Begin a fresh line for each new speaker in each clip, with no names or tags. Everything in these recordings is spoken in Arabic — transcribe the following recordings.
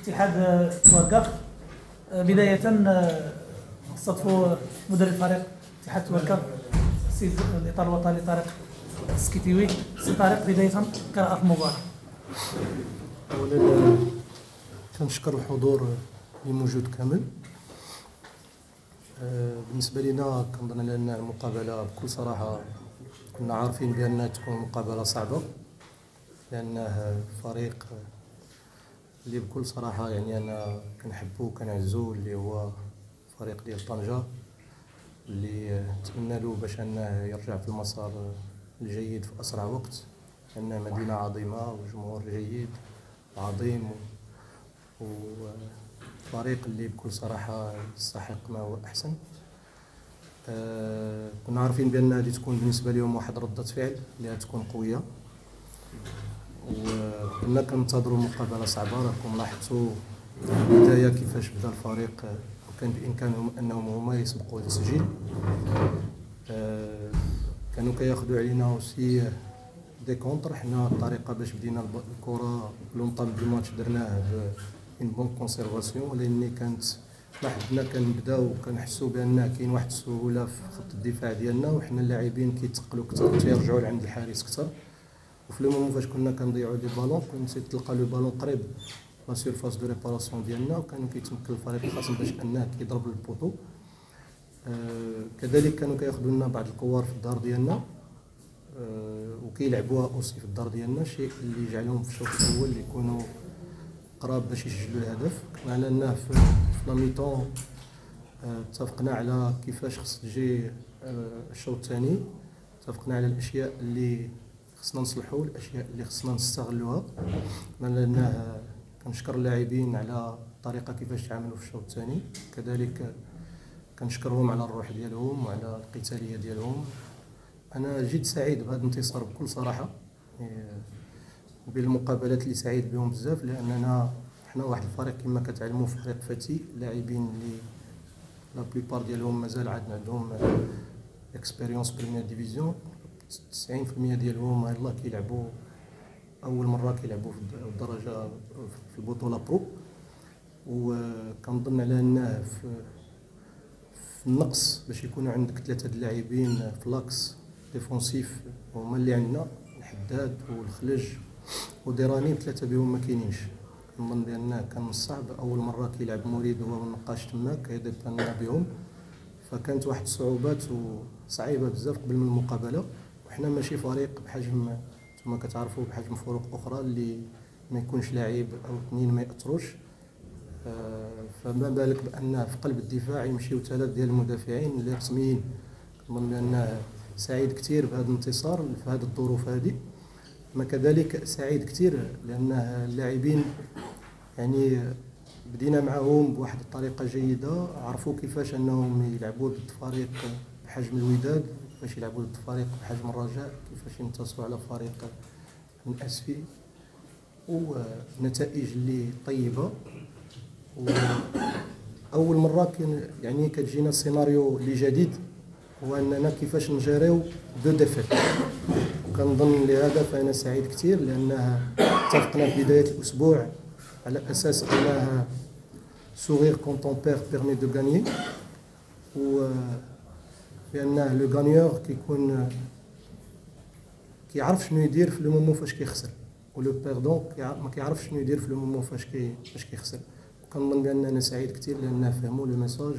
الاتحاد توقف. بداية نستضيفوا مدرب فريق الاتحاد توقف السيد الإطار الوطني طارق السكيتيوي. سي طارق، بداية قراءة المباراة.
أولا كنشكر الحضور اللي موجود كامل. بالنسبة لنا كنظن أن المقابلة بكل صراحة كنا عارفين بأنها تكون مقابلة صعبة، لأنه فريق اللي بكل صراحة يعني أنا كنحبو وكنعزو، اللي هو فريق ديال طنجة، اللي نتمنى له باش أنه يرجع في المسار الجيد في أسرع وقت، لأنها مدينة عظيمة وجمهور جيد عظيم وفريق اللي بكل صراحة يستحق ما هو أحسن. كنا عارفين بأن هذه تكون بالنسبة لهم واحد ردة فعل اللي تكون قوية، وكنا كننتظروا مقابلة صعبة. راكم لاحظتوا البداية كيفاش بدا الفريق، وكان بإمكانهم أنهم هما يسبقوا التسجيل. كانوا كياخذوا علينا اوسي دي كونتر. حنا الطريقة باش بدينا الكرة لونطام دو ماتش درناه بين بون كونسيرفاسيون، لأن كانت حدنا كنبداو كنحسوا بأن كاين واحد السهولة في خط الدفاع ديالنا، وحنا اللاعبين كيتقلوا كثر تيرجعوا لعند الحارس كثر. وفي لو مومون فاش كنا كنضيعوا دي بالون كنت تلقى لو بالون قريب لا سيرفاس دو ريباراسيون ديالنا، وكانوا كيتمكن الفريق الخصم باش انه كيضرب البوطو. كذلك كانوا كياخذوا لنا بعض الكوار في الدار ديالنا وكيلعبوها اوسي في الدار ديالنا، شيء اللي جعلهم في الشوط الاول يكونوا قراب باش يسجلوا الهدف. معنى انه في لاميطون اتفقنا على كيفاش خص تجي الشوط الثاني، اتفقنا على الاشياء اللي خصنا نصلحوا، الاشياء اللي خصنا نستغلوها. لانه كنشكر اللاعبين على الطريقه كيفاش تعاملوا في الشوط الثاني، كذلك كنشكرهم على الروح ديالهم وعلى القتاليه ديالهم. انا جد سعيد بهذا الانتصار بكل صراحه، بالمقابلات اللي سعيد بهم بزاف، لاننا حنا واحد الفريق كما كتعلموا فريق فتي، لاعبين اللي لا بليبار ديالهم مازال عندهم اكسبيريونس بريمير ديفيزيون. 90% ديالهم يلاه كيلعبوا اول مره كيلعبوا في الدرجه في البطوله برو. وكنظن على انه في النقص باش يكونوا عندك ثلاثه اللاعبين في لاكس ديفونسيف هما اللي عندنا، الحداد والخلج وديراني، ثلاثه بهم ما كاينينش. كنظن بان كان من الصعب اول مره كيلعب موليد هو والنقاش تماك كيديبانا بهم، فكانت واحد الصعوبات وصعيبه بزاف قبل من المقابله. وحنا ماشي فريق بحجم نتوما كتعرفوا بحجم فرق اخرى اللي ما يكونش لاعب او اثنين ما ياثروش، فما بالك بان في قلب الدفاع يمشيو ثلاث ديال المدافعين اللي رسميين. كنظن بان سعيد كثير بهذا الانتصار في هذه الظروف هذه. ما كذلك سعيد كثير لان اللاعبين يعني بدينا معهم بواحد الطريقه جيده، عرفوا كيفاش انهم يلعبوا ضد فريق بحجم الوداد، كيفاش يلعبوا ضد فريق بحجم الرجاء، كيفاش ينتصروا على فريق من اسفي، ونتائج اللي طيبه. واول مره يعني كتجينا سيناريو اللي جديد، هو اننا كيفاش نجيريو دو ديفيت. وكنظن لهذا فانا سعيد كثير، لانها اتفقنا في بدايه الاسبوع على اساس انها sourire quand ton père permet de gagner، و بأنه لو غانيور كيكون كيعرف شنو يدير في لو مومون فاش كيخسر، ولو بيردون ما كيعرفش شنو يدير في لو مومون فاش كيخسر. وكنظن بان انا سعيد كثير لان فهموا لو ميساج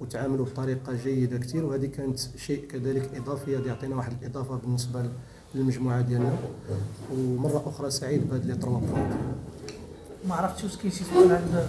وتعاملوا بطريقه جيده كثير، وهذه كانت شيء كذلك اضافي يعطينا واحد الاضافه بالنسبه للمجموعه ديالنا. ومره اخرى سعيد بهذه لي 3 بوينت.
ما عرفتش واش كاين شي سؤال عند